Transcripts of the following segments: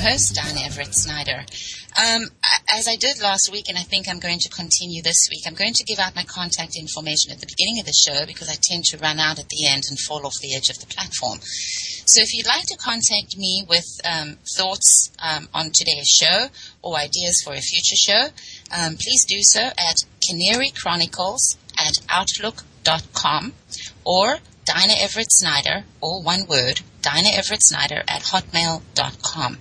host, Diane Everett Snyder. As I did last week, and I think I'm going to continue this week, I'm going to give out my contact information at the beginning of the show because I tend to run out at the end and fall off the edge of the platform. So if you'd like to contact me with thoughts on today's show or ideas for a future show, please do so at Canary Chronicles at outlook.com or Dinah Everett Snyder, all one word, Dinah Everett Snyder at hotmail.com.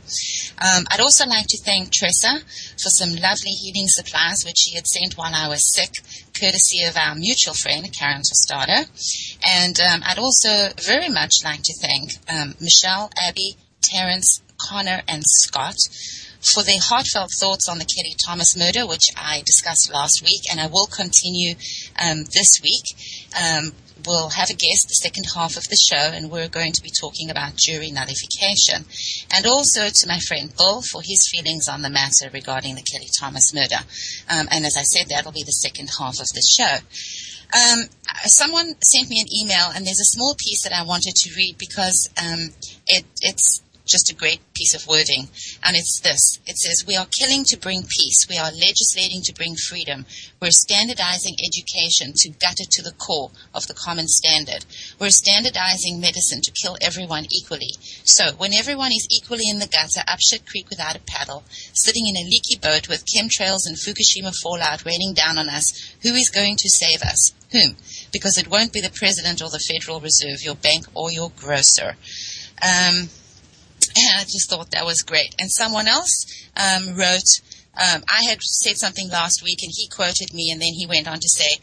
I'd also like to thank Tressa for some lovely healing supplies which she had sent while I was sick, courtesy of our mutual friend, Karen Tostado. And I'd also very much like to thank Michelle, Abby, Terrence, Connor, and Scott for their heartfelt thoughts on the Kelly Thomas murder, which I discussed last week, and I will continue this week. We'll have a guest the second half of the show, and we're going to be talking about jury nullification. And also to my friend Bill for his feelings on the matter regarding the Kelly Thomas murder. And as I said, that'll be the second half of the show. Someone sent me an email, and there's a small piece that I wanted to read because it's just a great piece of wording, and it's this. It says, "We are killing to bring peace. We are legislating to bring freedom. We're standardizing education to gut it to the core of the common standard. We're standardizing medicine to kill everyone equally. So when everyone is equally in the gutter, up shit creek without a paddle, sitting in a leaky boat with chemtrails and Fukushima fallout raining down on us, who is going to save us? Whom? Because it won't be the president or the Federal Reserve, your bank or your grocer." And I just thought that was great. And someone else wrote, I had said something last week, and he quoted me, and then he went on to say,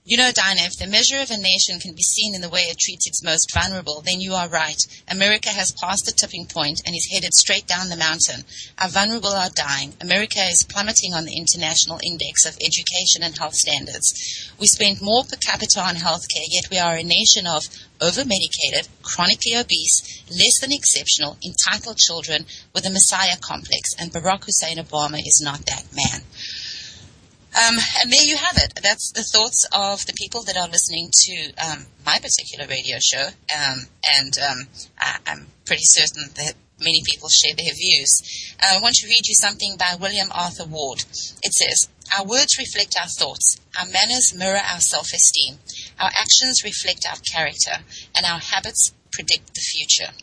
"You know, Dinah, if the measure of a nation can be seen in the way it treats its most vulnerable, then you are right. America has passed the tipping point and is headed straight down the mountain. Our vulnerable are dying. America is plummeting on the International Index of Education and Health Standards. We spend more per capita on healthcare, yet we are a nation of over-medicated, chronically obese, less than exceptional, entitled children with a messiah complex, and Barack Hussein Obama is not that man." And there you have it. That's the thoughts of the people that are listening to my particular radio show. I'm pretty certain that many people share their views. I want to read you something by William Arthur Ward. It says, "Our words reflect our thoughts. Our manners mirror our self-esteem. Our actions reflect our character. And our habits predict the future."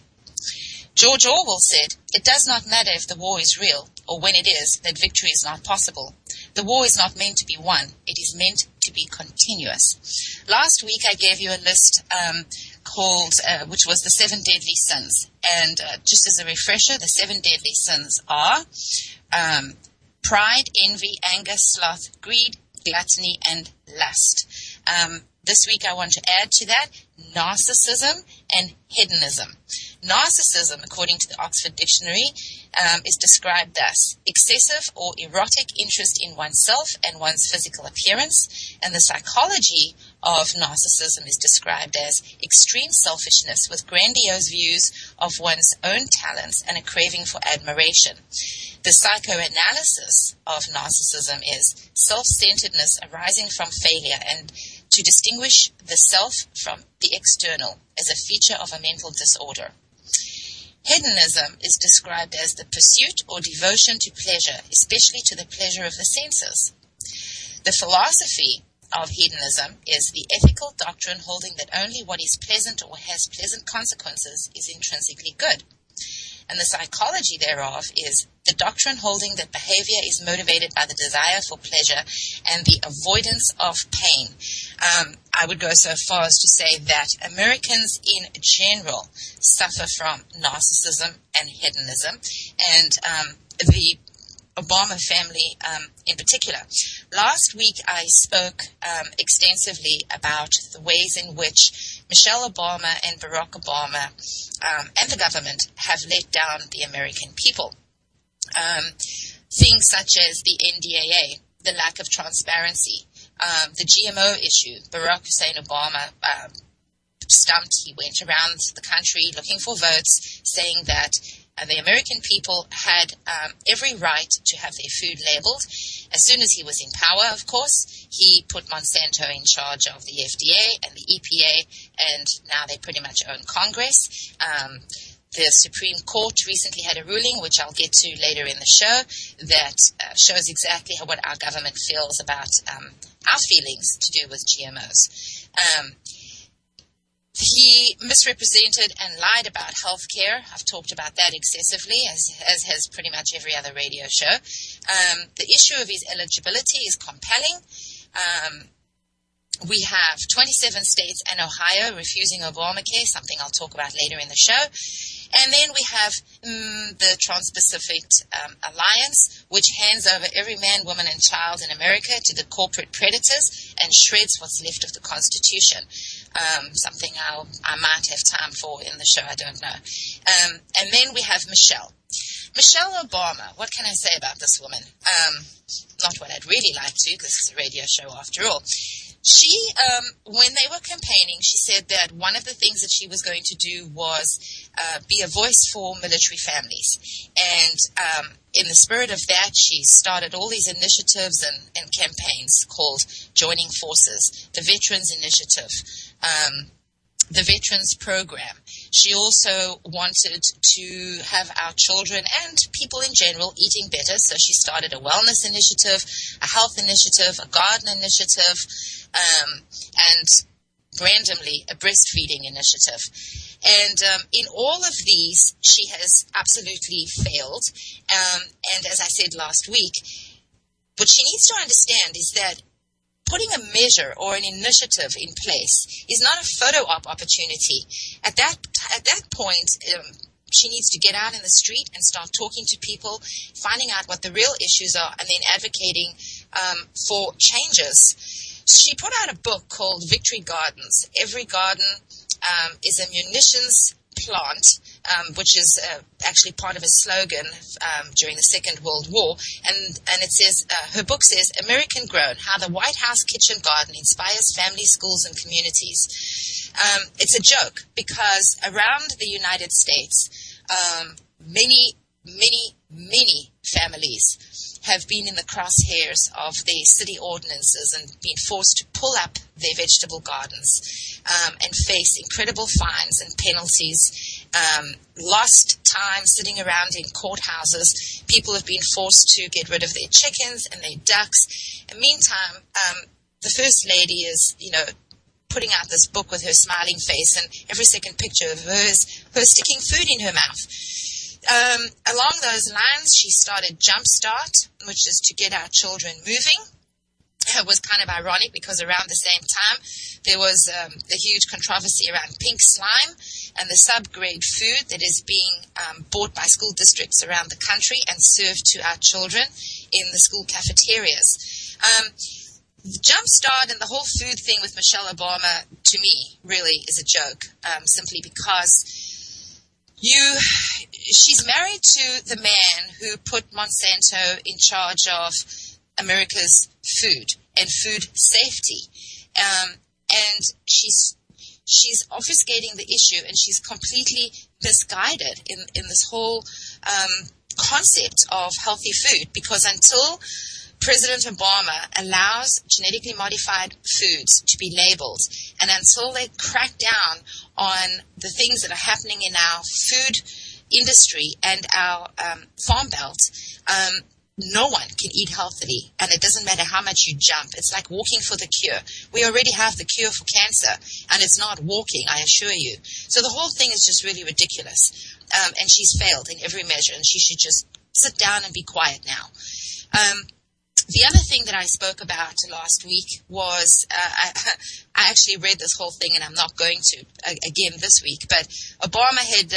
George Orwell said, "It does not matter if the war is real, or when it is, that victory is not possible. The war is not meant to be won. It is meant to be continuous." Last week I gave you a list called, which was the 7 deadly sins. And just as a refresher, the 7 deadly sins are pride, envy, anger, sloth, greed, gluttony, and lust. This week I want to add to that narcissism and hedonism. Narcissism, according to the Oxford Dictionary, is described thus: excessive or erotic interest in oneself and one's physical appearance. And the psychology of narcissism is described as extreme selfishness with grandiose views of one's own talents and a craving for admiration. The psychoanalysis of narcissism is self-centeredness arising from failure, and to distinguish the self from the external as a feature of a mental disorder. Hedonism is described as the pursuit or devotion to pleasure, especially to the pleasure of the senses. The philosophy of hedonism is the ethical doctrine holding that only what is pleasant or has pleasant consequences is intrinsically good. And the psychology thereof is the doctrine holding that behavior is motivated by the desire for pleasure and the avoidance of pain. I would go so far as to say that Americans in general suffer from narcissism and hedonism, and the Obama family in particular. Last week I spoke extensively about the ways in which Michelle Obama and Barack Obama and the government have let down the American people. Things such as the NDAA, the lack of transparency, the GMO issue. Barack Hussein Obama stumped. He went around the country looking for votes, saying that the American people had every right to have their food labeled. As soon as he was in power, of course, he put Monsanto in charge of the FDA and the EPA, and now they pretty much own Congress. The Supreme Court recently had a ruling, which I'll get to later in the show, that shows exactly what our government feels about our feelings to do with GMOs. He misrepresented and lied about healthcare. I've talked about that excessively, as has pretty much every other radio show. The issue of his eligibility is compelling. We have 27 states and Ohio refusing Obamacare, something I'll talk about later in the show. And then we have the Trans-Pacific Alliance, which hands over every man, woman, and child in America to the corporate predators and shreds what's left of the Constitution. Something I might have time for in the show, I don't know. And then we have Michelle Obama. What can I say about this woman? Not what I'd really like to, because it's a radio show after all. She, when they were campaigning, she said that one of the things that she was going to do was be a voice for military families. And in the spirit of that, she started all these initiatives and campaigns called Joining Forces, the Veterans Initiative, the Veterans Program. She also wanted to have our children and people in general eating better, so she started a wellness initiative, a health initiative, a garden initiative, and randomly a breastfeeding initiative. And in all of these, she has absolutely failed. And as I said last week, what she needs to understand is that putting a measure or an initiative in place is not a photo op opportunity. At that point, she needs to get out in the street and start talking to people, finding out what the real issues are, and then advocating for changes. She put out a book called Victory Gardens. Every garden is a munitions plant, which is actually part of a slogan during the Second World War. And it says, her book says, American Grown, How the White House Kitchen Garden Inspires Families, Schools, and Communities. It's a joke because around the United States, many families have been in the crosshairs of the city ordinances and been forced to pull up their vegetable gardens and face incredible fines and penalties, lost time sitting around in courthouses. People have been forced to get rid of their chickens and their ducks. And meantime, the First Lady is, putting out this book with her smiling face, and every second picture of her is her sticking food in her mouth. Along those lines, she started Jumpstart, which is to get our children moving. It was kind of ironic because around the same time, there was a huge controversy around pink slime and the subgrade food that is being bought by school districts around the country and served to our children in the school cafeterias. Jumpstart and the whole food thing with Michelle Obama, to me, really is a joke, simply because she's married to the man who put Monsanto in charge of America's food and food safety. And she's obfuscating the issue, and she's completely misguided in this whole concept of healthy food, because until President Obama allows genetically modified foods to be labeled, and until they crack down on the things that are happening in our food industry and our farm belt, no one can eat healthily, and it doesn't matter how much you jump. It's like walking for the cure. We already have the cure for cancer, and it's not walking, I assure you. So the whole thing is just really ridiculous, and she's failed in every measure, and she should just sit down and be quiet now. The other thing that I spoke about last week was, I actually read this whole thing, and I'm not going to again this week, but Obama had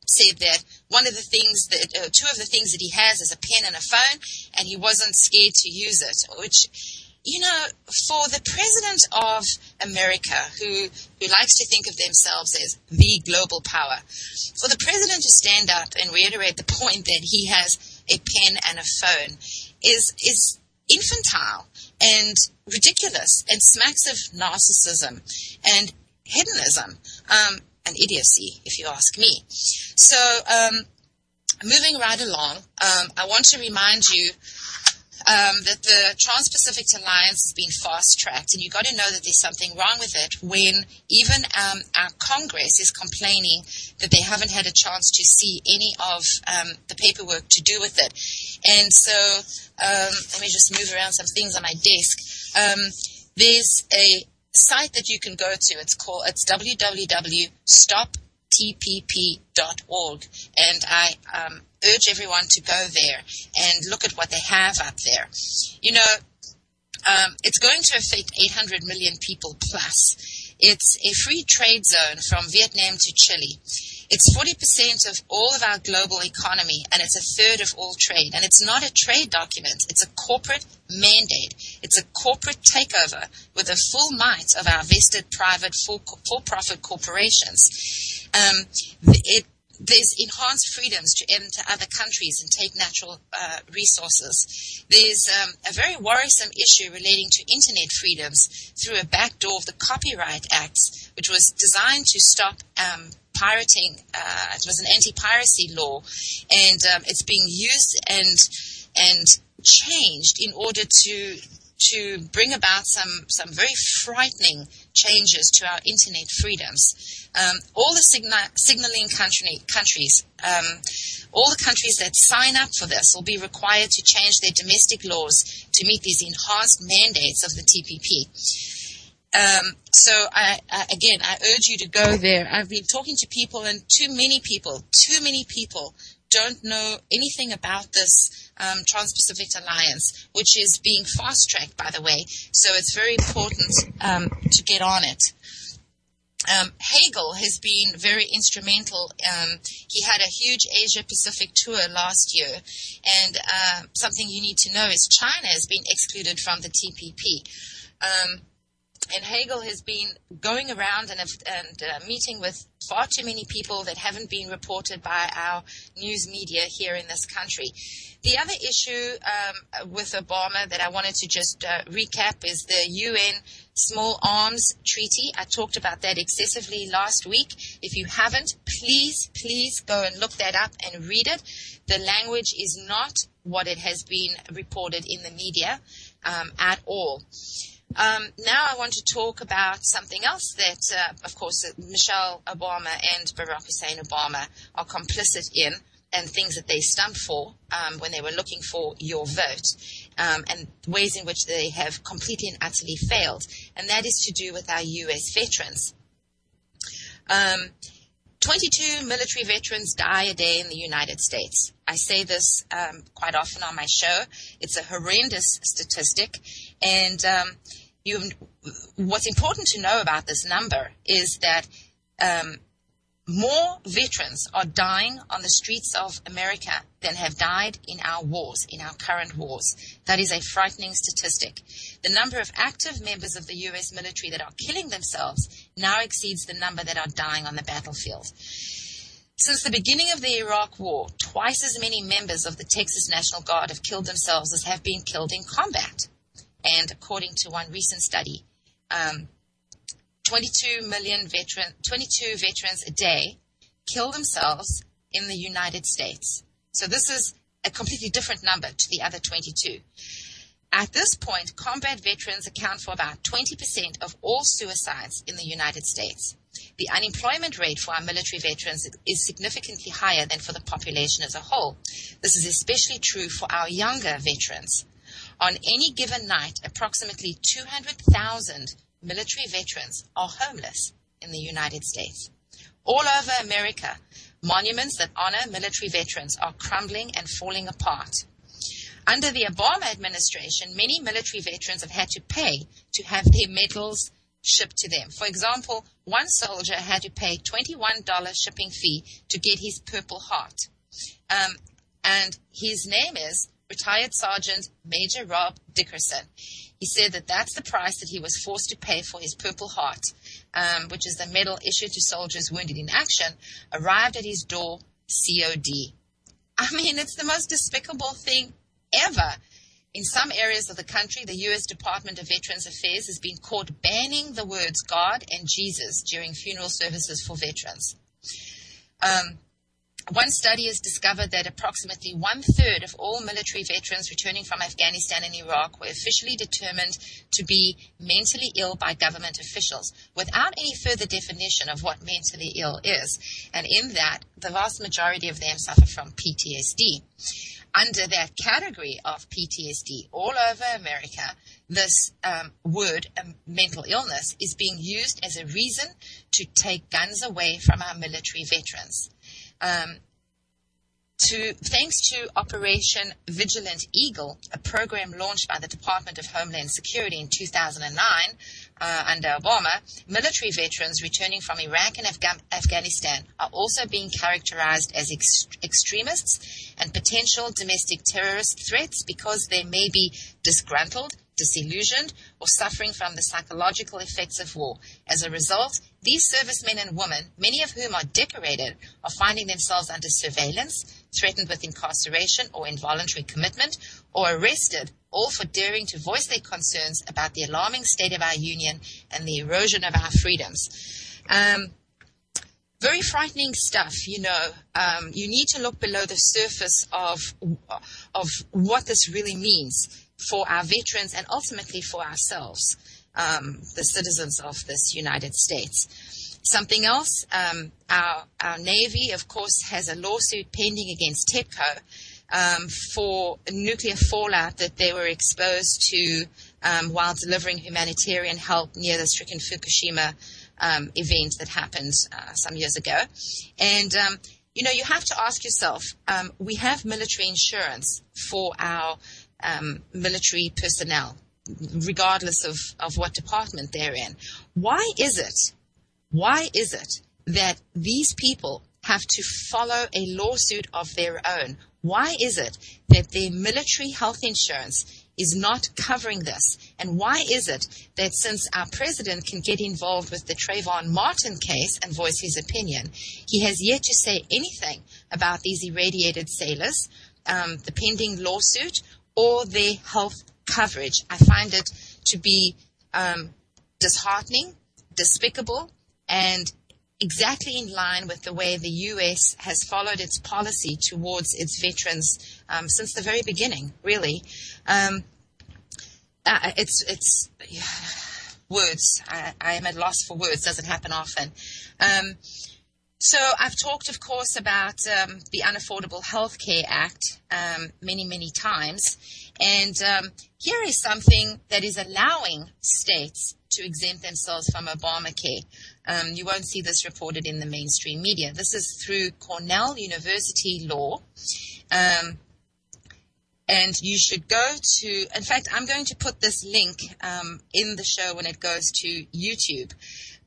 said that one of the things that, two of the things that he has is a pen and a phone, and he wasn't scared to use it, which, for the president of America, who likes to think of themselves as the global power, for the president to stand up and reiterate the point that he has a pen and a phone is infantile and ridiculous and smacks of narcissism and hedonism, and idiocy, if you ask me. So, moving right along, I want to remind you that the Trans-Pacific Alliance has been fast-tracked, and you've got to know that there's something wrong with it when even our Congress is complaining that they haven't had a chance to see any of the paperwork to do with it. And so let me just move around some things on my desk. There's a site that you can go to. It's www.stoptpp.org, and I urge everyone to go there and look at what they have up there. You know, it's going to affect 800 million people plus. It's a free trade zone from Vietnam to Chile. It's 40% of all of our global economy, and it's a third of all trade. And it's not a trade document. It's a corporate mandate. It's a corporate takeover with the full might of our vested private for-profit corporations. There's enhanced freedoms to enter other countries and take natural resources. There's a very worrisome issue relating to internet freedoms through a backdoor of the Copyright Act, which was designed to stop pirating. It was an anti-piracy law, and it's being used and changed in order to bring about some very frightening changes to our internet freedoms. All the signaling countries, all the countries that sign up for this will be required to change their domestic laws to meet these enhanced mandates of the TPP. So I urge you to go there. I've been talking to people, and too many people don't know anything about this Trans-Pacific Alliance, which is being fast-tracked, by the way. So it's very important to get on it. Hagel has been very instrumental. He had a huge Asia-Pacific tour last year, and something you need to know is China has been excluded from the TPP. And Hagel has been going around and meeting with far too many people that haven't been reported by our news media here in this country. The other issue with Obama that I wanted to just recap is the UN Small Arms Treaty. I talked about that excessively last week. If you haven't, please go and look that up and read it. The language is not what it has been reported in the media at all. Now I want to talk about something else that, of course, Michelle Obama and Barack Hussein Obama are complicit in, and things that they stumped for when they were looking for your vote, and ways in which they have completely and utterly failed. And that is to do with our U.S. veterans. 22 military veterans die a day in the United States. I say this quite often on my show. It's a horrendous statistic, and what's important to know about this number is that more veterans are dying on the streets of America than have died in our wars, in our current wars. That is a frightening statistic. The number of active members of the U.S. military that are killing themselves now exceeds the number that are dying on the battlefield. Since the beginning of the Iraq War, twice as many members of the Texas National Guard have killed themselves as have been killed in combat. And according to one recent study, 22 veterans a day kill themselves in the United States. So this is a completely different number to the other 22. At this point, combat veterans account for about 20% of all suicides in the United States. The unemployment rate for our military veterans is significantly higher than for the population as a whole. This is especially true for our younger veterans. On any given night, approximately 200,000 military veterans are homeless in the United States. All over America, monuments that honor military veterans are crumbling and falling apart. Under the Obama administration, many military veterans have had to pay to have their medals shipped to them. For example, one soldier had to pay $21 shipping fee to get his Purple Heart. And his name is retired Sergeant Major Rob Dickerson. He said that that's the price that he was forced to pay for his Purple Heart, which is the medal issued to soldiers wounded in action, arrived at his door, COD. I mean, it's the most despicable thing ever. In some areas of the country, the U.S. Department of Veterans Affairs has been caught banning the words God and Jesus during funeral services for veterans. One study has discovered that approximately 1/3 of all military veterans returning from Afghanistan and Iraq were officially determined to be mentally ill by government officials, without any further definition of what mentally ill is. And in that, the vast majority of them suffer from PTSD. Under that category of PTSD, all over America, this word, mental illness, is being used as a reason to take guns away from our military veterans. Thanks to Operation Vigilant Eagle, a program launched by the Department of Homeland Security in 2009 under Obama, military veterans returning from Iraq and Afghanistan are also being characterized as extremists and potential domestic terrorist threats because they may be disgruntled, disillusioned, or suffering from the psychological effects of war. As a result, these servicemen and women, many of whom are decorated, are finding themselves under surveillance, threatened with incarceration or involuntary commitment, or arrested, all for daring to voice their concerns about the alarming state of our union and the erosion of our freedoms. Very frightening stuff, you know. You need to look below the surface of what this really means for our veterans and ultimately for ourselves, the citizens of this United States. Something else, our Navy, of course, has a lawsuit pending against TEPCO for nuclear fallout that they were exposed to while delivering humanitarian help near the stricken Fukushima event that happened some years ago. And, you know, you have to ask yourself, we have military insurance for our military personnel, regardless of what department they're in. Why is it that these people have to follow a lawsuit of their own? Why is it that their military health insurance is not covering this? And why is it that since our president can get involved with the Trayvon Martin case and voice his opinion, he has yet to say anything about these irradiated sailors, the pending lawsuit, or their health coverage? I find it to be disheartening, despicable, and exactly in line with the way the U.S. has followed its policy towards its veterans since the very beginning, really. It's words. I am at loss for words. Doesn't happen often. So I've talked, of course, about the Unaffordable Health Care Act many, many times. And here is something that is allowing states to exempt themselves from Obamacare. You won't see this reported in the mainstream media. This is through Cornell University Law. And you should go to, in fact, I'm going to put this link in the show when it goes to YouTube.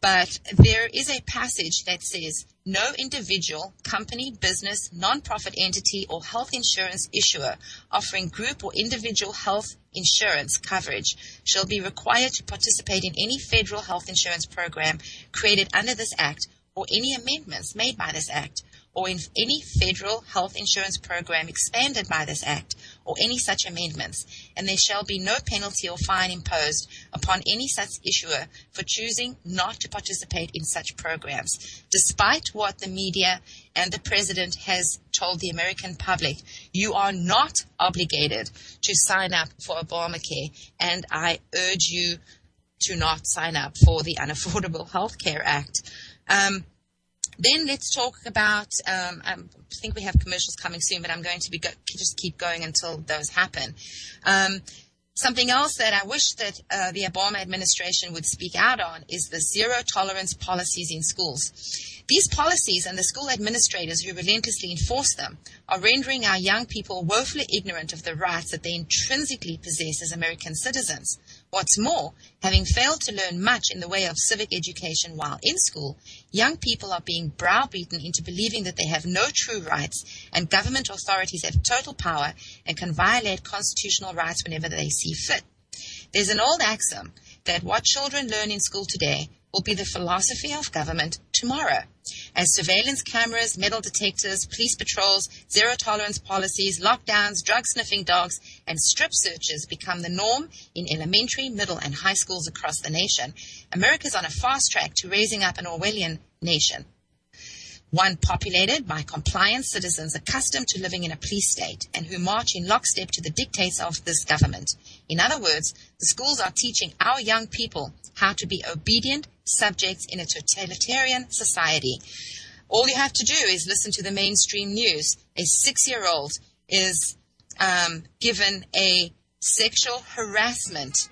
But there is a passage that says, no individual, company, business, non-profit entity, or health insurance issuer offering group or individual health insurance coverage shall be required to participate in any federal health insurance program created under this act or any amendments made by this act, or in any federal health insurance program expanded by this act, or any such amendments, and there shall be no penalty or fine imposed upon any such issuer for choosing not to participate in such programs. Despite what the media and the president has told the American public, you are not obligated to sign up for Obamacare, and I urge you to not sign up for the Unaffordable Health Care Act. Then let's talk about, I think we have commercials coming soon, but I'm going to just keep going until those happen. Something else that I wish that the Obama administration would speak out on is the zero tolerance policies in schools. These policies and the school administrators who relentlessly enforce them are rendering our young people woefully ignorant of the rights that they intrinsically possess as American citizens. What's more, having failed to learn much in the way of civic education while in school, young people are being browbeaten into believing that they have no true rights and government authorities have total power and can violate constitutional rights whenever they see fit. There's an old axiom that what children learn in school today will be the philosophy of government tomorrow. As surveillance cameras, metal detectors, police patrols, zero-tolerance policies, lockdowns, drug-sniffing dogs, and strip searches become the norm in elementary, middle, and high schools across the nation, America's on a fast track to raising up an Orwellian nation. one populated by compliant citizens accustomed to living in a police state and who march in lockstep to the dictates of this government. In other words, the schools are teaching our young people how to be obedient subjects in a totalitarian society. All you have to do is listen to the mainstream news. A 6-year-old is given a sexual harassment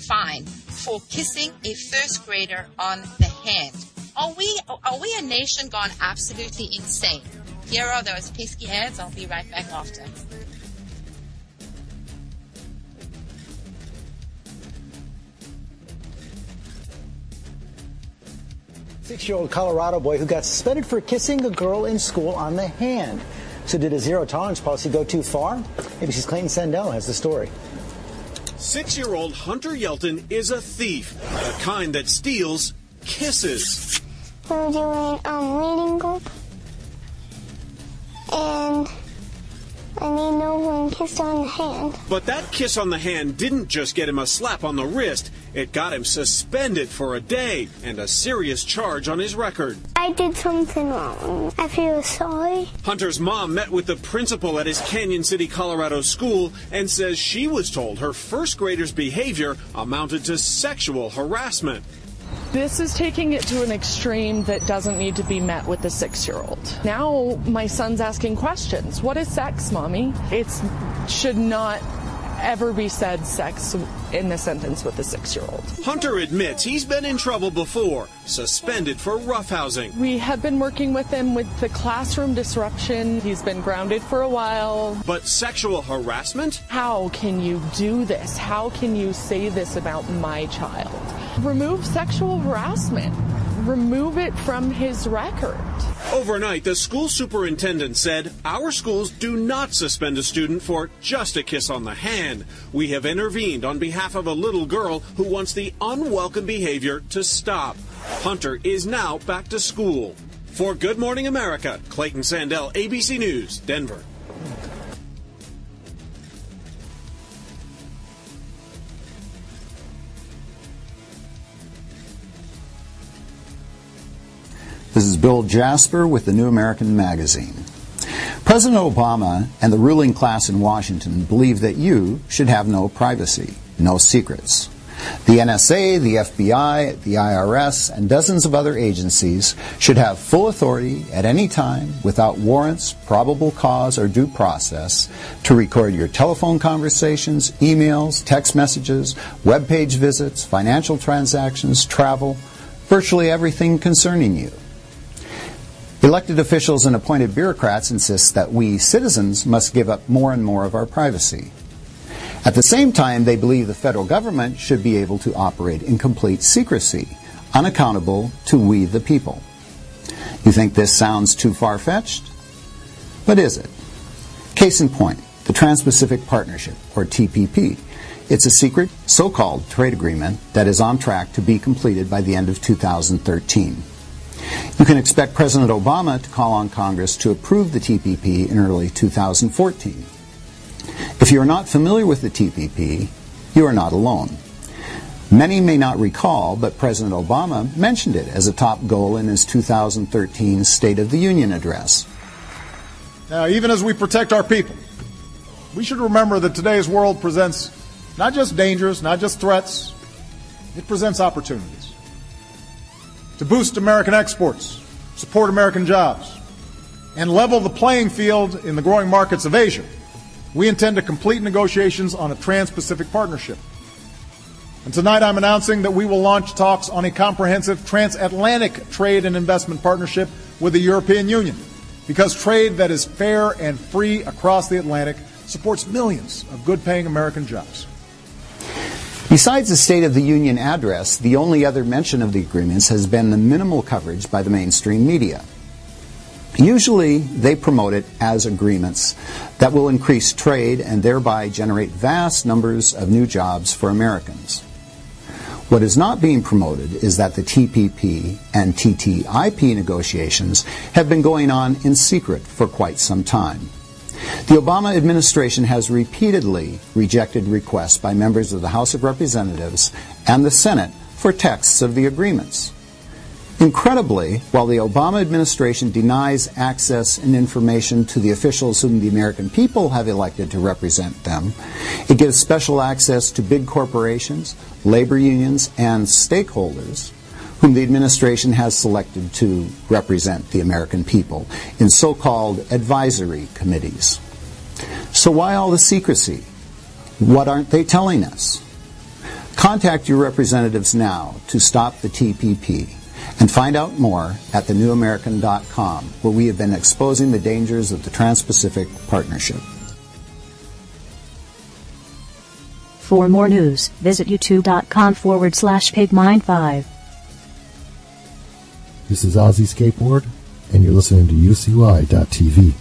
fine for kissing a first grader on the hand. Are we a nation gone absolutely insane? Here are those pesky ads. I'll be right back after. Six-year-old Colorado boy who got suspended for kissing a girl in school on the hand. So did a zero-tolerance policy go too far? ABC's Clayton Sandell has the story. 6-year-old Hunter Yelton is a thief, the kind that steals kisses. We're doing reading group, and I made no one kissed on the hand. But that kiss on the hand didn't just get him a slap on the wrist. It got him suspended for a day and a serious charge on his record. I did something wrong. I feel sorry. Hunter's mom met with the principal at his Canyon City, Colorado school and says she was told her first grader's behavior amounted to sexual harassment. This is taking it to an extreme that doesn't need to be met with a 6-year-old. Now my son's asking questions. What is sex, Mommy? It should not ever be said sex in the sentence with a 6-year-old. Hunter admits he's been in trouble before, suspended for roughhousing. We have been working with him with the classroom disruption. He's been grounded for a while. But sexual harassment? How can you do this? How can you say this about my child? Remove sexual harassment. Remove it from his record. Overnight, the school superintendent said, "Our schools do not suspend a student for just a kiss on the hand. We have intervened on behalf of a little girl who wants the unwelcome behavior to stop." Hunter is now back to school. For Good Morning America, Clayton Sandell, ABC News, Denver. This is Bill Jasper with the New American Magazine. President Obama and the ruling class in Washington believe that you should have no privacy, no secrets. The NSA, the FBI, the IRS, and dozens of other agencies should have full authority at any time, without warrants, probable cause, or due process, to record your telephone conversations, emails, text messages, web page visits, financial transactions, travel, virtually everything concerning you. Elected officials and appointed bureaucrats insist that we citizens must give up more and more of our privacy. At the same time, they believe the federal government should be able to operate in complete secrecy, unaccountable to we the people. You think this sounds too far-fetched? But is it? Case in point, the Trans-Pacific Partnership, or TPP. It's a secret, so-called trade agreement that is on track to be completed by the end of 2013. You can expect President Obama to call on Congress to approve the TPP in early 2014. If you are not familiar with the TPP, you are not alone. Many may not recall, but President Obama mentioned it as a top goal in his 2013 State of the Union address. Now, even as we protect our people, we should remember that today's world presents not just dangers, not just threats, it presents opportunities. To boost American exports, support American jobs, and level the playing field in the growing markets of Asia, we intend to complete negotiations on a Trans-Pacific Partnership. And tonight I'm announcing that we will launch talks on a comprehensive transatlantic trade and investment partnership with the European Union, because trade that is fair and free across the Atlantic supports millions of good-paying American jobs. Besides the State of the Union address, the only other mention of the agreements has been the minimal coverage by the mainstream media. Usually, they promote it as agreements that will increase trade and thereby generate vast numbers of new jobs for Americans. What is not being promoted is that the TPP and TTIP negotiations have been going on in secret for quite some time. The Obama administration has repeatedly rejected requests by members of the House of Representatives and the Senate for texts of the agreements. Incredibly, while the Obama administration denies access and information to the officials whom the American people have elected to represent them, it gives special access to big corporations, labor unions, and stakeholders whom the administration has selected to represent the American people in so-called advisory committees. So why all the secrecy? What aren't they telling us? Contact your representatives now to stop the TPP. And find out more at thenewamerican.com, where we have been exposing the dangers of the Trans-Pacific Partnership. For more news, visit youtube.com/pigmind5. This is Ozzy Skateboard, and you're listening to UCY.tv.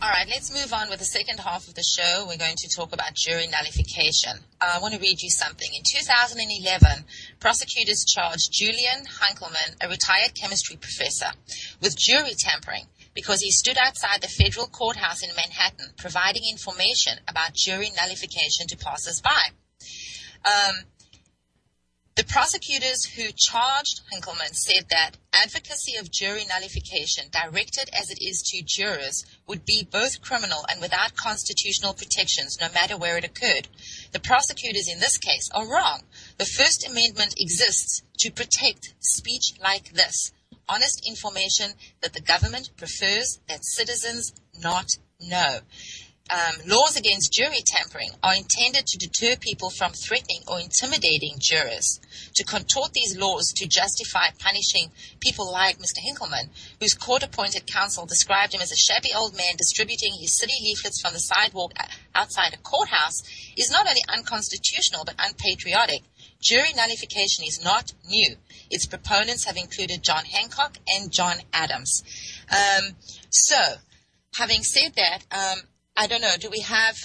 All right, let's move on with the second half of the show. We're going to talk about jury nullification. I want to read you something. In 2011, prosecutors charged Julian Hunkelman, a retired chemistry professor, with jury tampering because he stood outside the federal courthouse in Manhattan providing information about jury nullification to passers-by. The prosecutors who charged Hinkleman said that advocacy of jury nullification, directed as it is to jurors, would be both criminal and without constitutional protections, no matter where it occurred. The prosecutors in this case are wrong. The First Amendment exists to protect speech like this, honest information that the government prefers that citizens not know. Laws against jury tampering are intended to deter people from threatening or intimidating jurors. To contort these laws to justify punishing people like Mr. Hinkleman, whose court-appointed counsel described him as a shabby old man distributing his city leaflets from the sidewalk outside a courthouse, is not only unconstitutional but unpatriotic. Jury nullification is not new. Its proponents have included John Hancock and John Adams. Having said that, I don't know, do we have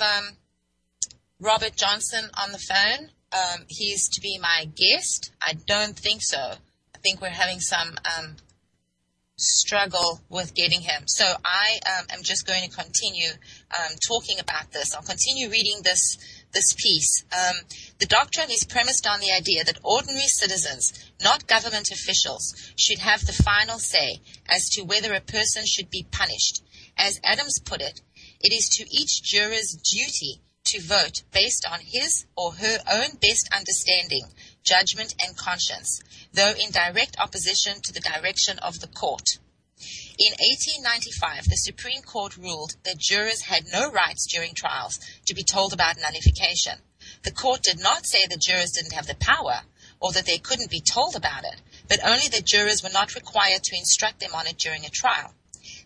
Robert Johnson on the phone? He's to be my guest. I don't think so. I think we're having some struggle with getting him. So I am just going to continue talking about this. I'll continue reading this piece. The doctrine is premised on the idea that ordinary citizens, not government officials, should have the final say as to whether a person should be punished. As Adams put it, it is to each juror's duty to vote based on his or her own best understanding, judgment, and conscience, though in direct opposition to the direction of the court. In 1895, the Supreme Court ruled that jurors had no rights during trials to be told about nullification. The court did not say that jurors didn't have the power or that they couldn't be told about it, but only that jurors were not required to instruct them on it during a trial.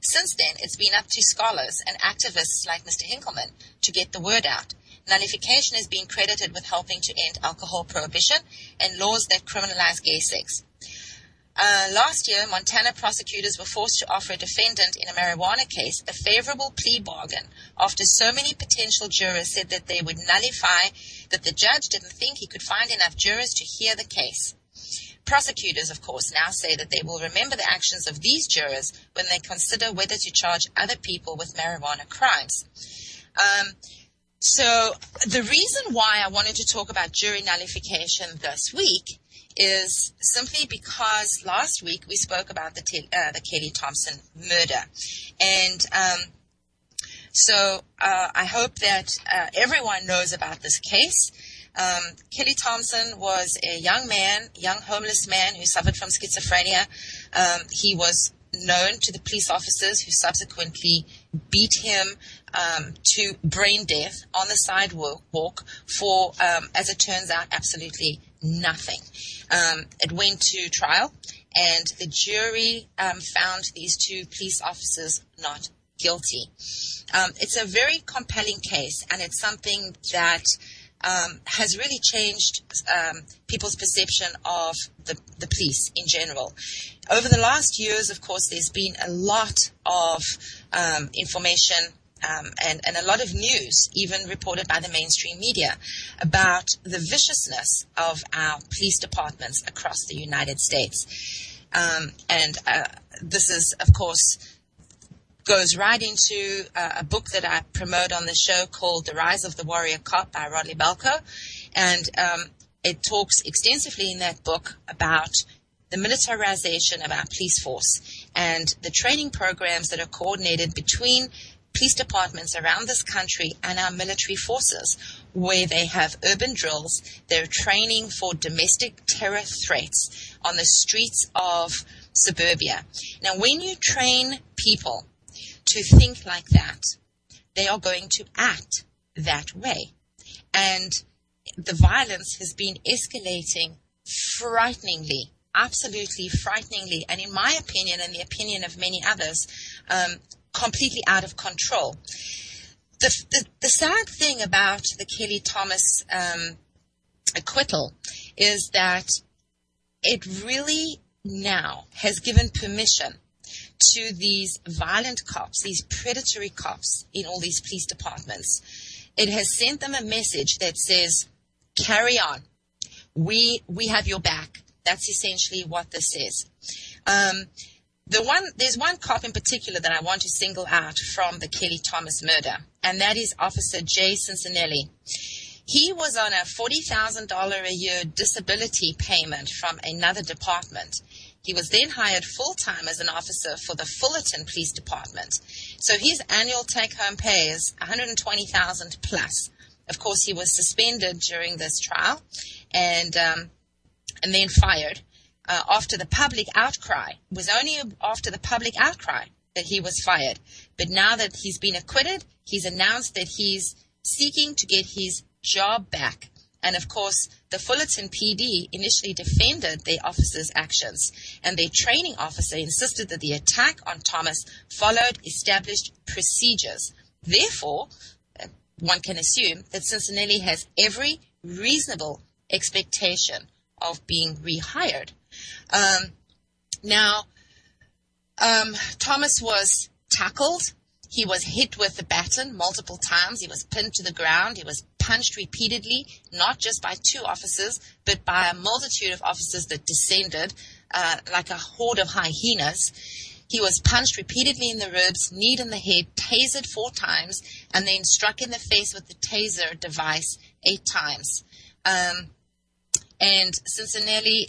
Since then, it's been up to scholars and activists like Mr. Hinkleman to get the word out. Nullification has been credited with helping to end alcohol prohibition and laws that criminalize gay sex. Last year, Montana prosecutors were forced to offer a defendant in a marijuana case a favorable plea bargain after so many potential jurors said that they would nullify that the judge didn't think he could find enough jurors to hear the case. Prosecutors, of course, now say that they will remember the actions of these jurors when they consider whether to charge other people with marijuana crimes. So the reason why I wanted to talk about jury nullification this week is simply because last week we spoke about the Kelly Thompson murder. And so I hope that everyone knows about this case. Kelly Thompson was a young homeless man who suffered from schizophrenia. He was known to the police officers who subsequently beat him to brain death on the sidewalk for, as it turns out, absolutely nothing. It went to trial, and the jury found these two police officers not guilty. It's a very compelling case, and it's something that has really changed people's perception of the police in general. Over the last years, of course, there's been a lot of information and a lot of news, even reported by the mainstream media, about the viciousness of our police departments across the United States. This is, of course, goes right into a book that I promote on the show called The Rise of the Warrior Cop by Rodley Balco. And it talks extensively in that book about the militarization of our police force and the training programs that are coordinated between police departments around this country and our military forces, where they have urban drills. They're training for domestic terror threats on the streets of suburbia. Now, when you train people to think like that, they are going to act that way. And the violence has been escalating frighteningly, absolutely frighteningly, and in my opinion and the opinion of many others, completely out of control. The sad thing about the Kelly Thomas acquittal is that it really now has given permission to these violent cops, these predatory cops in all these police departments. It has sent them a message that says, carry on. We have your back. That's essentially what this is. There's one cop in particular that I want to single out from the Kelly Thomas murder, and that is Officer Jay Cincinnati. He was on a $40,000 a year disability payment from another department. He was then hired full-time as an officer for the Fullerton Police Department. So his annual take-home pay is $120,000 plus. Of course, he was suspended during this trial and then fired after the public outcry. It was only after the public outcry that he was fired. But now that he's been acquitted, he's announced that he's seeking to get his job back. And of course, the Fullerton PD initially defended their officer's actions, and their training officer insisted that the attack on Thomas followed established procedures. Therefore, one can assume that Cincinnati has every reasonable expectation of being rehired. Thomas was tackled. He was hit with the baton multiple times. He was pinned to the ground. He was punched repeatedly, not just by two officers, but by a multitude of officers that descended like a horde of hyenas. He was punched repeatedly in the ribs, kneed in the head, tasered 4 times, and then struck in the face with the taser device 8 times. And Cincinnati,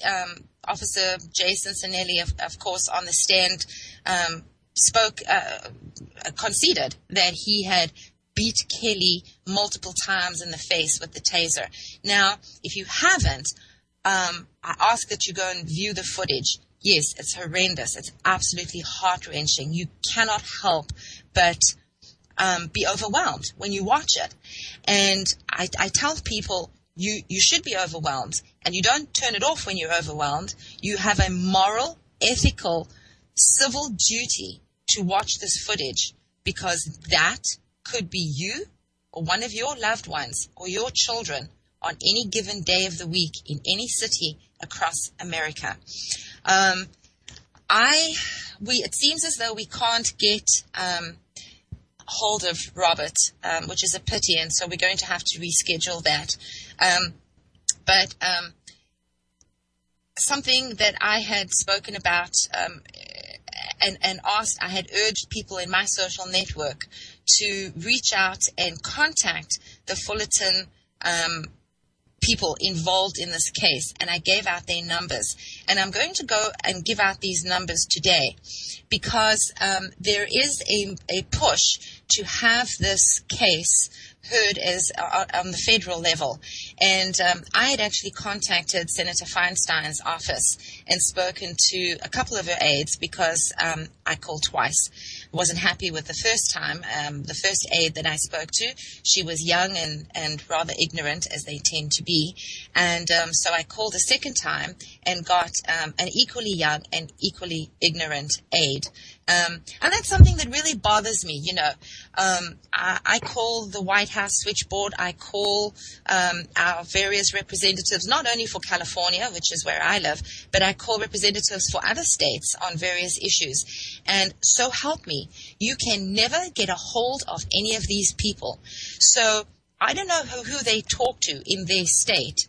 Officer Jay Cincinnati, of course, on the stand, conceded that he had beat Kelly multiple times in the face with the taser. Now, if you haven't, I ask that you go and view the footage. Yes, it's horrendous. It's absolutely heart-wrenching. You cannot help but be overwhelmed when you watch it. And I tell people, you should be overwhelmed, and you don't turn it off when you're overwhelmed. You have a moral, ethical, civil duty to watch this footage, because that could be you or one of your loved ones or your children on any given day of the week in any city across America. It seems as though we can't get hold of Robert, which is a pity, and so we're going to have to reschedule that. But something that I had spoken about and asked, I had urged people in my social network to reach out and contact the Fullerton people involved in this case, and I gave out their numbers. And I'm going to go and give out these numbers today because there is a push to have this case heard as on the federal level. And I had actually contacted Senator Feinstein's office and spoken to a couple of her aides because I called twice. Wasn't happy with the first time. The first aide that I spoke to, she was young and rather ignorant, as they tend to be. And so I called a second time and got an equally young and equally ignorant aide. And that's something that really bothers me. You know, I call the White House switchboard. I call our various representatives, not only for California, which is where I live, but I call representatives for other states on various issues. And so help me, you can never get a hold of any of these people. So I don't know who they talk to in their state,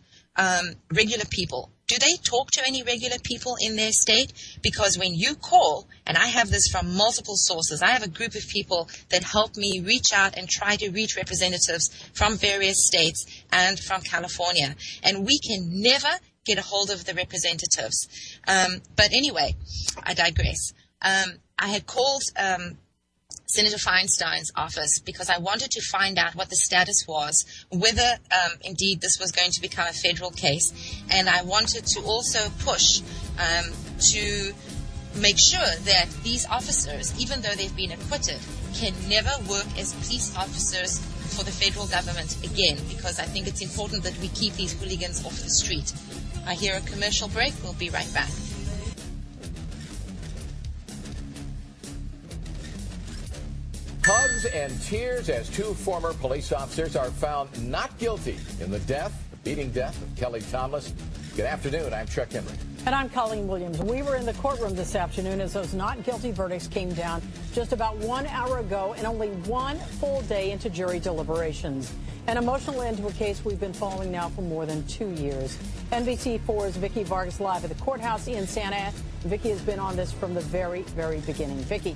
regular people. Do they talk to any regular people in their state? Because when you call, and I have this from multiple sources, I have a group of people that help me reach out and try to reach representatives from various states and from California. And we can never get a hold of the representatives. But anyway, I digress. I had called Senator Feinstein's office because I wanted to find out what the status was, whether indeed this was going to become a federal case, and I wanted to also push to make sure that these officers, even though they've been acquitted, can never work as police officers for the federal government again, because I think it's important that we keep these hooligans off the street. I hear a commercial break. We'll be right back. Hugs and tears as two former police officers are found not guilty in the beating death of Kelly Thomas. Good afternoon. I'm Chuck Henry. And I'm Colleen Williams. We were in the courtroom this afternoon as those not guilty verdicts came down just about 1 hour ago and only one full day into jury deliberations. An emotional end to a case we've been following now for more than 2 years. NBC4's Vicki Vargas live at the courthouse in Santa Ana. Vicki has been on this from the very, very beginning. Vicki.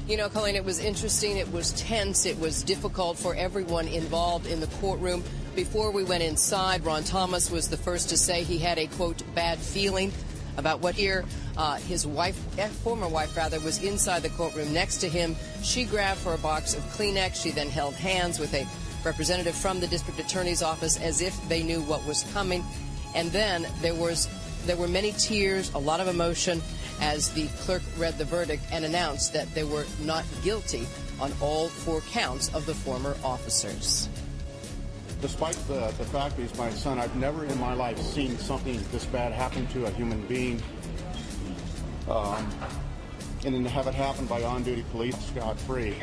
You know, Colleen, it was interesting. It was tense. It was difficult for everyone involved in the courtroom. Before we went inside, Ron Thomas was the first to say he had a, quote, bad feeling about what here. His wife, former wife rather, was inside the courtroom next to him. She grabbed for a box of Kleenex. She then held hands with a representative from the district attorney's office as if they knew what was coming. And then there were many tears, a lot of emotion, as the clerk read the verdict and announced that they were not guilty on all 4 counts of the former officers. Despite the fact that he's my son, I've never in my life seen something this bad happen to a human being. And then to have it happen by on-duty police scot-free.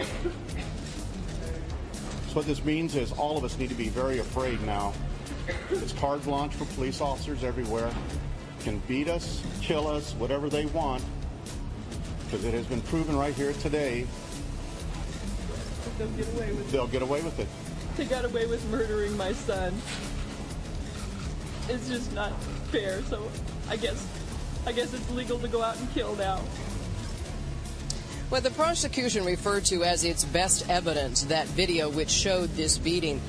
So what this means is all of us need to be very afraid now. It's carte blanche for police officers everywhere. Can beat us, kill us, whatever they want, because it has been proven right here today. They'll get away with it. They'll get away with it. They got away with murdering my son. It's just not fair, so I guess it's legal to go out and kill now. What the prosecution referred to as its best evidence, that video which showed this beating,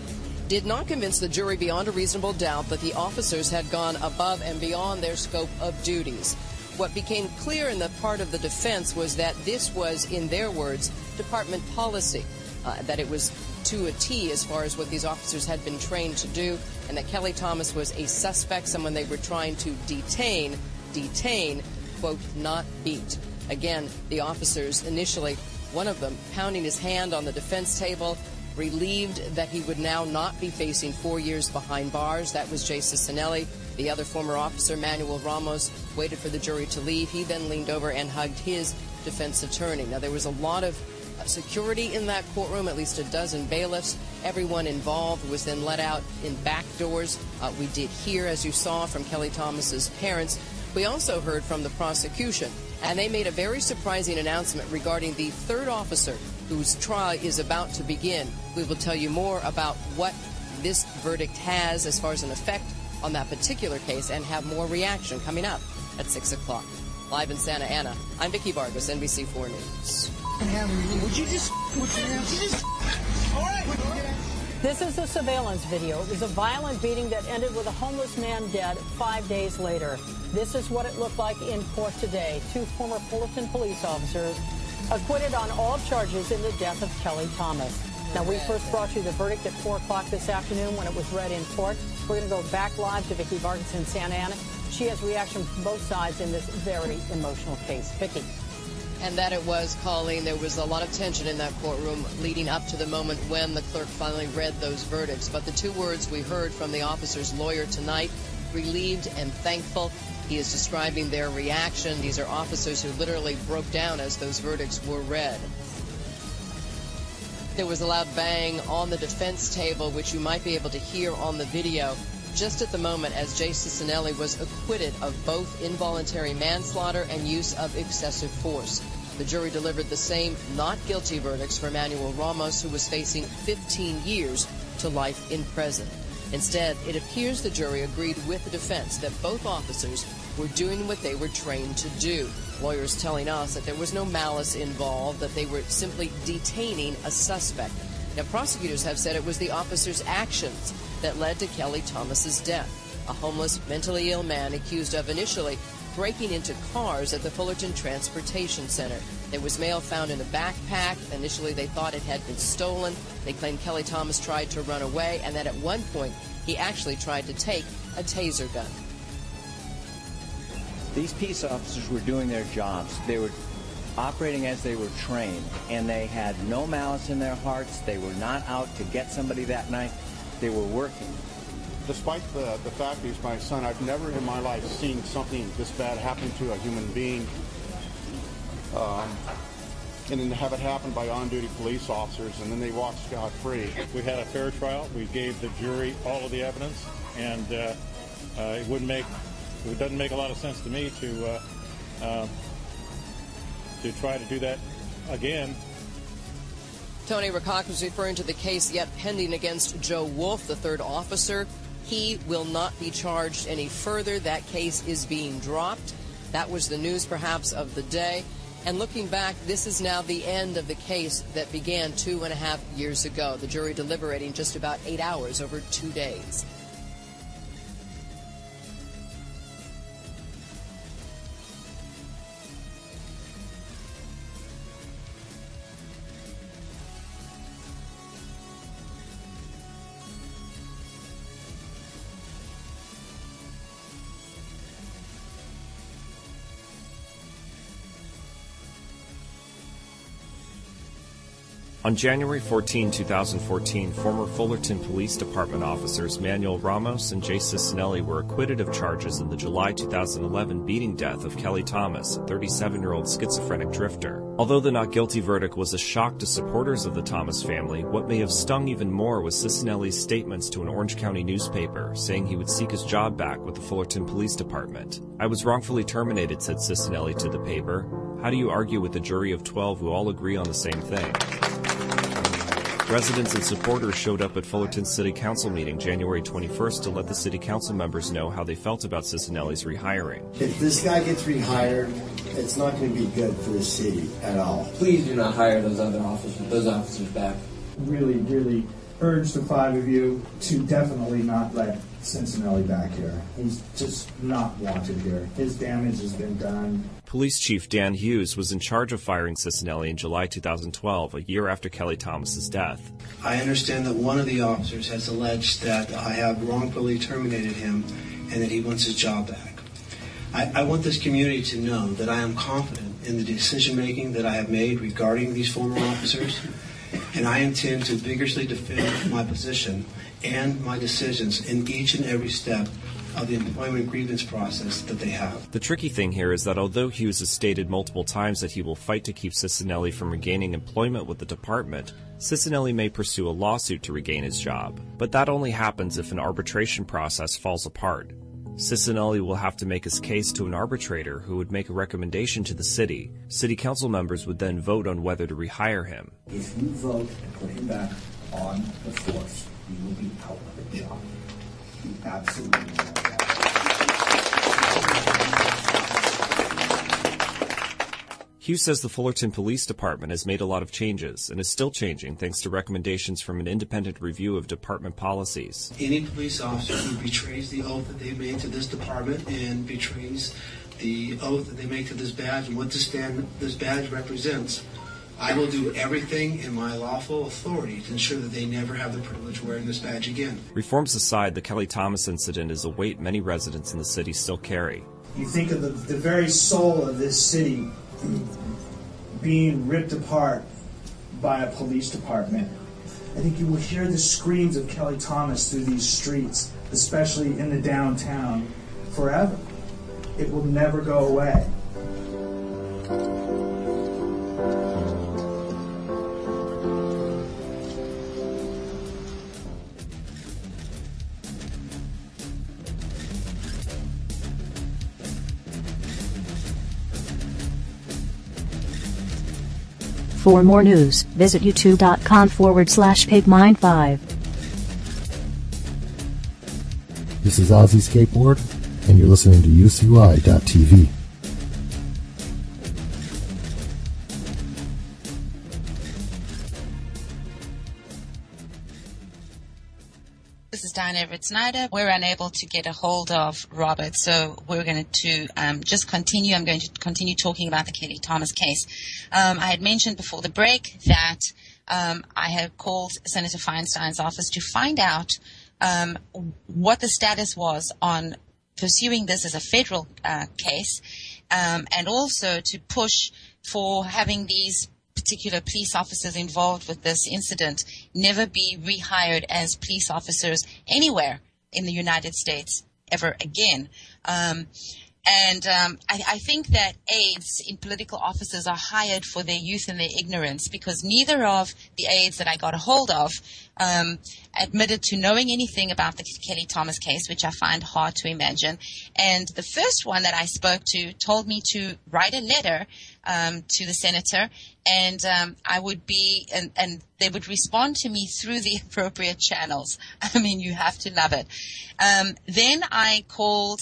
did not convince the jury beyond a reasonable doubt that the officers had gone above and beyond their scope of duties. What became clear in the part of the defense was that this was, in their words, department policy, that it was to a T as far as what these officers had been trained to do, and that Kelly Thomas was a suspect, someone they were trying to detain, quote, not beat. Again, the officers initially, one of them pounding his hand on the defense table, relieved that he would now not be facing 4 years behind bars. That was Jay Cicinelli. The other former officer, Manuel Ramos, waited for the jury to leave. He then leaned over and hugged his defense attorney. Now, there was a lot of security in that courtroom, at least a dozen bailiffs. Everyone involved was then let out in back doors. We did hear, as you saw, from Kelly Thomas's parents. We also heard from the prosecution, and they made a very surprising announcement regarding the third officer whose trial is about to begin. We will tell you more about what this verdict has as far as an effect on that particular case and have more reaction coming up at 6 o'clock. Live in Santa Ana, I'm Vicki Vargas, NBC4 News. This is a surveillance video. It was a violent beating that ended with a homeless man dead 5 days later. This is what it looked like in court today. 2 former Fullerton police officers acquitted on all charges in the death of Kelly Thomas. Now, we first brought you the verdict at 4 o'clock this afternoon when it was read in court. We're going to go back live to Vicki Vargas in Santa Ana. She has reaction from both sides in this very emotional case. Vicki. And that it was, Colleen. There was a lot of tension in that courtroom leading up to the moment when the clerk finally read those verdicts. But the 2 words we heard from the officer's lawyer tonight, relieved and thankful. He is describing their reaction. These are officers who literally broke down as those verdicts were read. There was a loud bang on the defense table, which you might be able to hear on the video. just at the moment as Jay Cicinelli was acquitted of both involuntary manslaughter and use of excessive force. The jury delivered the same not guilty verdicts for Manuel Ramos, who was facing 15 years to life in prison. Instead, it appears the jury agreed with the defense that both officers were doing what they were trained to do. Lawyers telling us that there was no malice involved, that they were simply detaining a suspect. Now, prosecutors have said it was the officers' actions that led to Kelly Thomas's death, a homeless, mentally ill man accused of initially breaking into cars at the Fullerton Transportation Center. There was mail found in a backpack. Initially, they thought it had been stolen. They claimed Kelly Thomas tried to run away, and that at one point, he actually tried to take a taser gun. These peace officers were doing their jobs. They were operating as they were trained, and they had no malice in their hearts. They were not out to get somebody that night. They were working. Despite the fact he's my son, I've never in my life seen something this bad happen to a human being. And then to have it happen by on-duty police officers, and then they walk scot-free. We had a fair trial. We gave the jury all of the evidence, and it doesn't make a lot of sense to me to try to do that again. Tony Rakoc was referring to the case yet pending against Joe Wolf, the third officer. He will not be charged any further. That case is being dropped. That was the news, perhaps, of the day. And looking back, this is now the end of the case that began 2.5 years ago. The jury deliberating just about 8 hours over 2 days. On January 14, 2014, former Fullerton Police Department officers Manuel Ramos and Jay Cicinelli were acquitted of charges in the July 2011 beating death of Kelly Thomas, a 37-year-old schizophrenic drifter. Although the not guilty verdict was a shock to supporters of the Thomas family, what may have stung even more was Cicinelli's statements to an Orange County newspaper, saying he would seek his job back with the Fullerton Police Department. "I was wrongfully terminated," said Cicinelli to the paper. "How do you argue with a jury of 12 who all agree on the same thing?" Residents and supporters showed up at Fullerton's City Council meeting January 21st to let the City Council members know how they felt about Cicinelli's rehiring. If this guy gets rehired, it's not going to be good for the city at all. Please do not hire those officers back. Really, really urge the five of you to definitely not let Cicinelli back here. He's just not wanted here. His damage has been done. Police Chief Dan Hughes was in charge of firing Cicinelli in July 2012, a year after Kelly Thomas's death. I understand that one of the officers has alleged that I have wrongfully terminated him and that he wants his job back. I want this community to know that I am confident in the decision-making that I have made regarding these former officers, and I intend to vigorously defend my position and my decisions in each and every step of the employment grievance process that they have. The tricky thing here is that although Hughes has stated multiple times that he will fight to keep Cicinelli from regaining employment with the department, Cicinelli may pursue a lawsuit to regain his job. But that only happens if an arbitration process falls apart. Cicinelli will have to make his case to an arbitrator who would make a recommendation to the city. City council members would then vote on whether to rehire him. If you vote to put him back on the force, you will be out of a job. You absolutely know that. Hughes says the Fullerton Police Department has made a lot of changes and is still changing thanks to recommendations from an independent review of department policies. Any police officer who betrays the oath that they made to this department and betrays the oath that they make to this badge and what this badge represents, I will do everything in my lawful authority to ensure that they never have the privilege of wearing this badge again. Reforms aside, the Kelly Thomas incident is a weight many residents in the city still carry. You think of the very soul of this city being ripped apart by a police department. I think you will hear the screams of Kelly Thomas through these streets, especially in the downtown, forever. It will never go away. For more news, visit youtube.com/pigmind5. This is Ozzy Skateboard, and you're listening to UCY.tv. This is Diane Everett Snyder. We're unable to get a hold of Robert, so we're going to just continue. I'm going to continue talking about the Kelly Thomas case. I had mentioned before the break that I had called Senator Feinstein's office to find out what the status was on pursuing this as a federal case, and also to push for having these particular police officers involved with this incident never be rehired as police officers anywhere in the United States ever again. I think that aides in political offices are hired for their youth and their ignorance, because neither of the aides that I got a hold of admitted to knowing anything about the Kelly Thomas case, which I find hard to imagine. And the first one that I spoke to told me to write a letter to the senator, and I would be, and they would respond to me through the appropriate channels. I mean, you have to love it. Then I called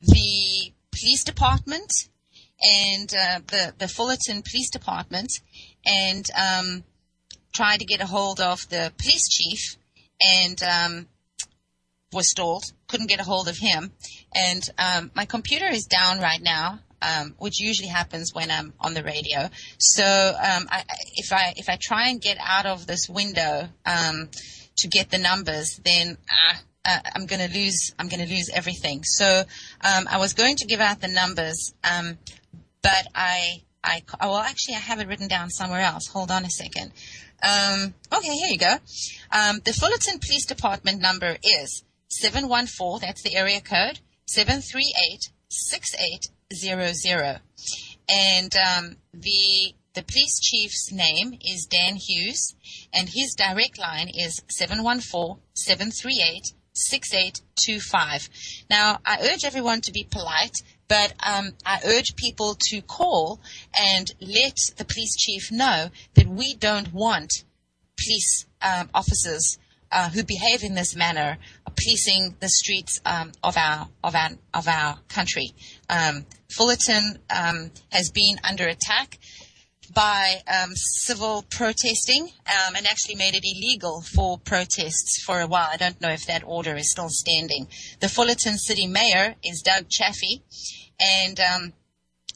the police department and the Fullerton Police Department, and tried to get a hold of the police chief, and was stalled. Couldn't get a hold of him. And my computer is down right now, which usually happens when I'm on the radio. So if I try and get out of this window to get the numbers, then I'm going to lose everything. So I was going to give out the numbers, but well, actually I have it written down somewhere else. Hold on a second. Okay, here you go. The Fullerton Police Department number is 714, that's the area code, 738-6800. And the police chief's name is Dan Hughes, and his direct line is 714-738-6825. Now, I urge everyone to be polite, but I urge people to call and let the police chief know that we don't want police officers who behave in this manner policing the streets of our country. Fullerton has been under attack by civil protesting, and actually made it illegal for protests for a while. I don't know if that order is still standing. The Fullerton City Mayor is Doug Chaffee, and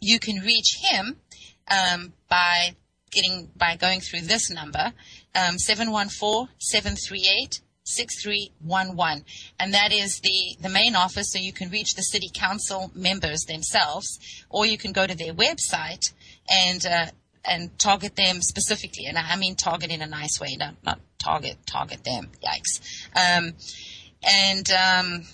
you can reach him by going through this number, 714-738-6311, and that is the main office. So you can reach the city council members themselves, or you can go to their website and target them specifically. And I mean target in a nice way, not target them. Yikes.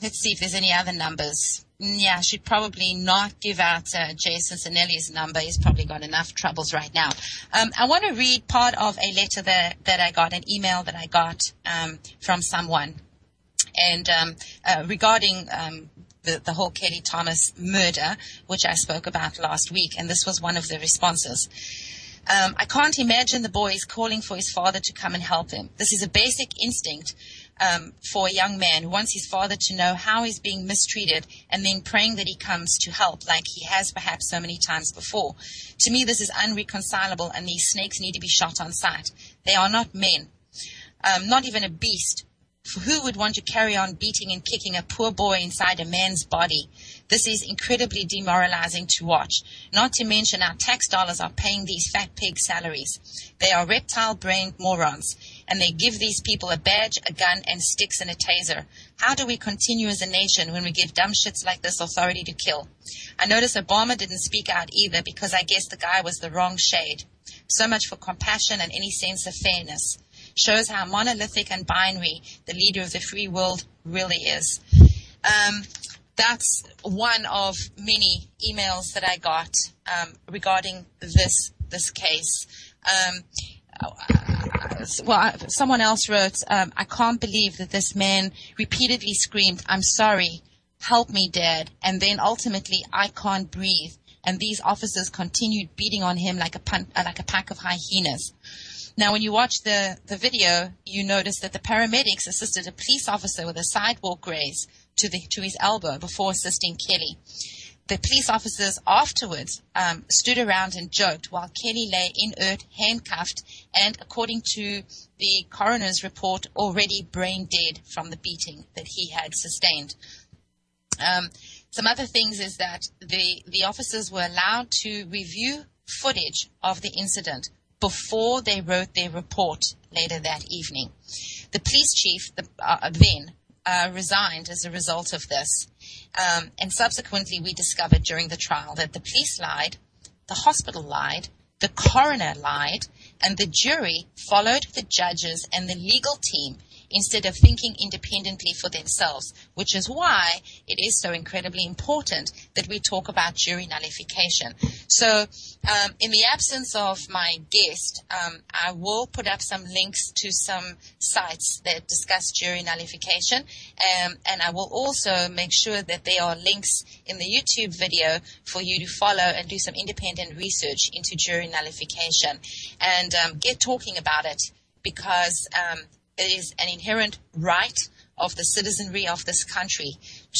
Let's see if there's any other numbers. Yeah, I should probably not give out Jason Sinelli's number. He's probably got enough troubles right now. I want to read part of a letter that I got, an email that I got from someone, and regarding the whole Kelly Thomas murder, which I spoke about last week, and this was one of the responses. I can't imagine the boy is calling for his father to come and help him. This is a basic instinct for a young man who wants his father to know how he's being mistreated, and then praying that he comes to help like he has perhaps so many times before. To me, this is unreconcilable, and these snakes need to be shot on sight. They are not men, not even a beast. For who would want to carry on beating and kicking a poor boy inside a man's body? This is incredibly demoralizing to watch. Not to mention our tax dollars are paying these fat pig salaries. They are reptile-brained morons, and they give these people a badge, a gun, and sticks and a taser. How do we continue as a nation when we give dumb shits like this authority to kill? I notice Obama didn't speak out either, because I guess the guy was the wrong shade. So much for compassion and any sense of fairness. Shows how monolithic and binary the leader of the free world really is. That's one of many emails that I got regarding this case. Someone else wrote, I can't believe that this man repeatedly screamed, "I'm sorry, help me, Dad," and then ultimately, "I can't breathe," and these officers continued beating on him like a pack of hyenas. Now, when you watch the video, you notice that the paramedics assisted a police officer with a sidewalk graze to his elbow before assisting Kelly. The police officers afterwards stood around and joked while Kelly lay inert, handcuffed, and according to the coroner's report, already brain dead from the beating that he had sustained. Some other things is that the officers were allowed to review footage of the incident before they wrote their report later that evening. The police chief then resigned as a result of this. And subsequently, we discovered during the trial that the police lied, the hospital lied, the coroner lied, and the jury followed the judges and the legal team instead of thinking independently for themselves, which is why it is so incredibly important that we talk about jury nullification. So in the absence of my guest, I will put up some links to some sites that discuss jury nullification, and I will also make sure that there are links in the YouTube video for you to follow and do some independent research into jury nullification and get talking about it, because it is an inherent right of the citizenry of this country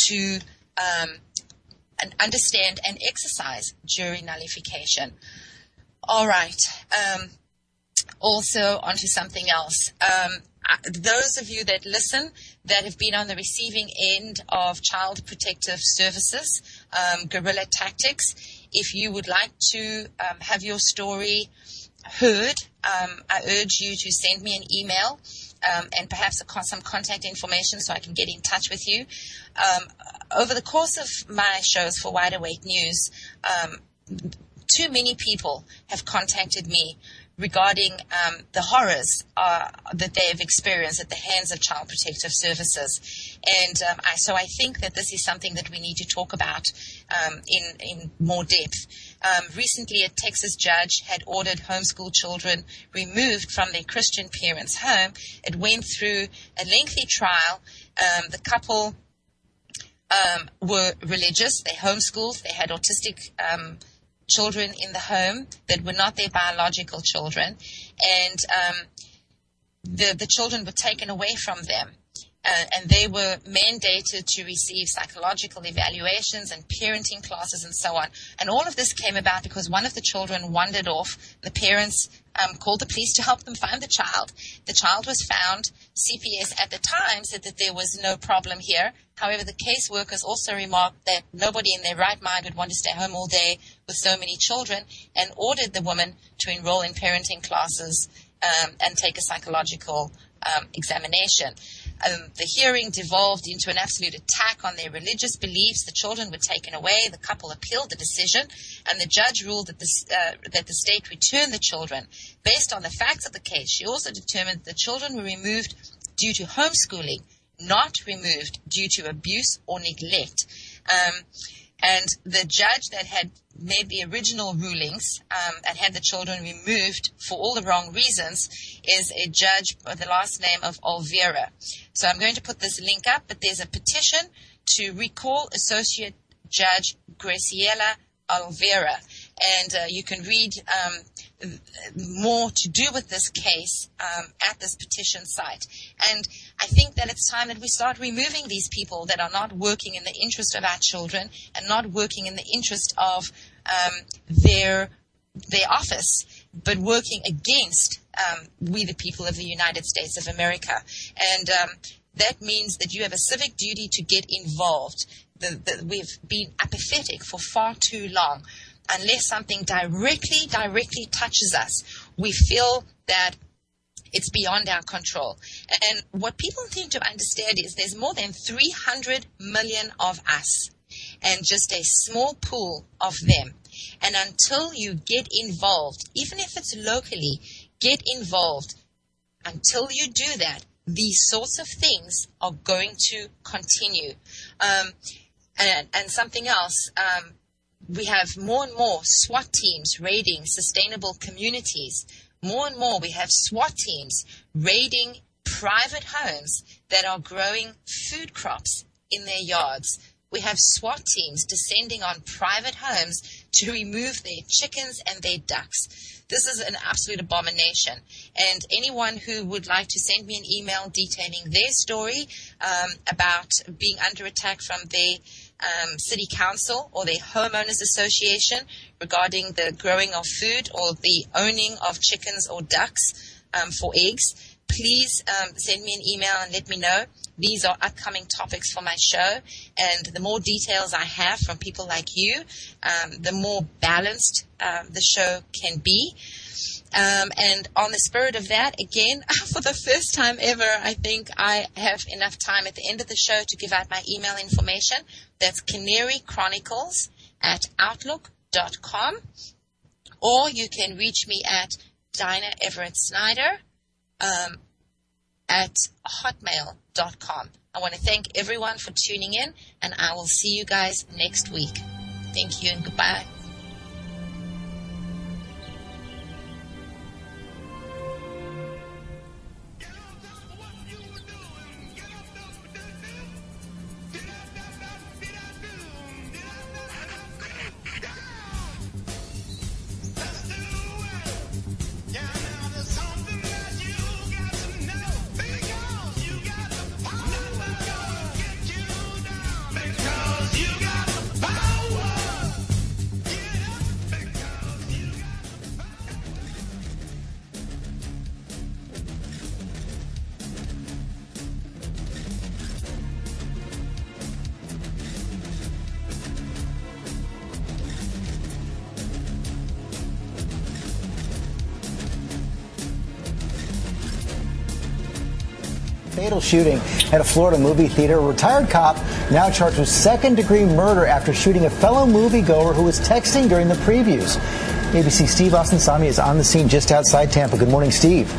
to understand and exercise jury nullification. All right. Also, onto something else. Those of you that listen that have been on the receiving end of Child Protective Services, guerrilla tactics, if you would like to have your story heard, I urge you to send me an email and perhaps some contact information so I can get in touch with you. Over the course of my shows for Wide Awake News, too many people have contacted me regarding the horrors that they have experienced at the hands of Child Protective Services. And so I think that this is something that we need to talk about in more depth. Recently, a Texas judge had ordered homeschool children removed from their Christian parents' home. It went through a lengthy trial. The couple were religious. They homeschooled. They had autistic children in the home that were not their biological children. And the children were taken away from them. And they were mandated to receive psychological evaluations and parenting classes and so on. And all of this came about because one of the children wandered off. The parents called the police to help them find the child. The child was found. CPS at the time said that there was no problem here. However, the caseworkers also remarked that nobody in their right mind would want to stay home all day with so many children, and ordered the woman to enroll in parenting classes and take a psychological examination. The hearing devolved into an absolute attack on their religious beliefs. The children were taken away. The couple appealed the decision, and the judge ruled that the state return the children. Based on the facts of the case, she also determined that the children were removed due to homeschooling, not removed due to abuse or neglect. And the judge that had made the original rulings and had the children removed for all the wrong reasons is a judge by the last name of Olvera. So I'm going to put this link up, but there's a petition to recall Associate Judge Graciela Olvera. And you can read more to do with this case at this petition site. And I think that it's time that we start removing these people that are not working in the interest of our children and not working in the interest of their office, but working against we the people of the United States of America. And that means that you have a civic duty to get involved. We've been apathetic for far too long. Unless something directly touches us, we feel that it's beyond our control. And what people need to understand is there's more than 300 million of us and just a small pool of them. And until you get involved, even if it's locally, get involved. Until you do that, these sorts of things are going to continue. And something else, we have more and more SWAT teams raiding sustainable communities. More and more we have SWAT teams raiding private homes that are growing food crops in their yards. We have SWAT teams descending on private homes to remove their chickens and their ducks. This is an absolute abomination. And anyone who would like to send me an email detailing their story about being under attack from their city council or their homeowners association regarding the growing of food or the owning of chickens or ducks for eggs, please send me an email and let me know. These are upcoming topics for my show, and the more details I have from people like you, the more balanced the show can be. And on the spirit of that, again, for the first time ever, I think I have enough time at the end of the show to give out my email information. That's Canary Chronicles at outlook.com, or you can reach me at Dinah Everett Snyder at hotmail.com. I want to thank everyone for tuning in, and I will see you guys next week. Thank you and goodbye. Fatal shooting at a Florida movie theater. A retired cop now charged with second-degree murder after shooting a fellow moviegoer who was texting during the previews. ABC Steve Osunsami is on the scene just outside Tampa. Good morning, Steve.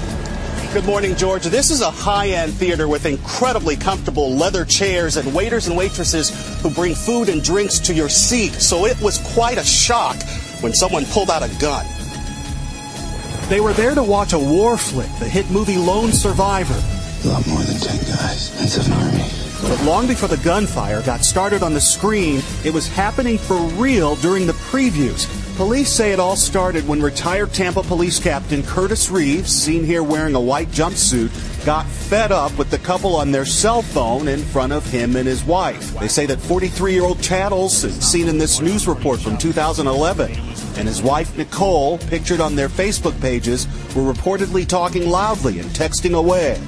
Good morning, George. This is a high-end theater with incredibly comfortable leather chairs and waiters and waitresses who bring food and drinks to your seat. So it was quite a shock when someone pulled out a gun. They were there to watch a war flick, the hit movie Lone Survivor. A lot more than 10 guys. That's an army. But long before the gunfire got started on the screen, it was happening for real during the previews. Police say it all started when retired Tampa Police Captain Curtis Reeves, seen here wearing a white jumpsuit, got fed up with the couple on their cell phone in front of him and his wife. They say that 43-year-old Chattels, seen in this news report from 2011, and his wife Nicole, pictured on their Facebook pages, were reportedly talking loudly and texting away.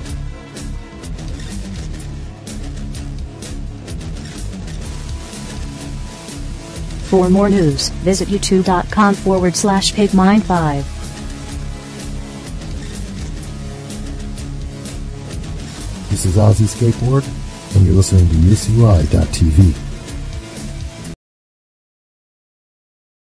For more news, visit youtube.com/pigmind5. This is Ozzy Skateboard, and you're listening to UCUI.TV.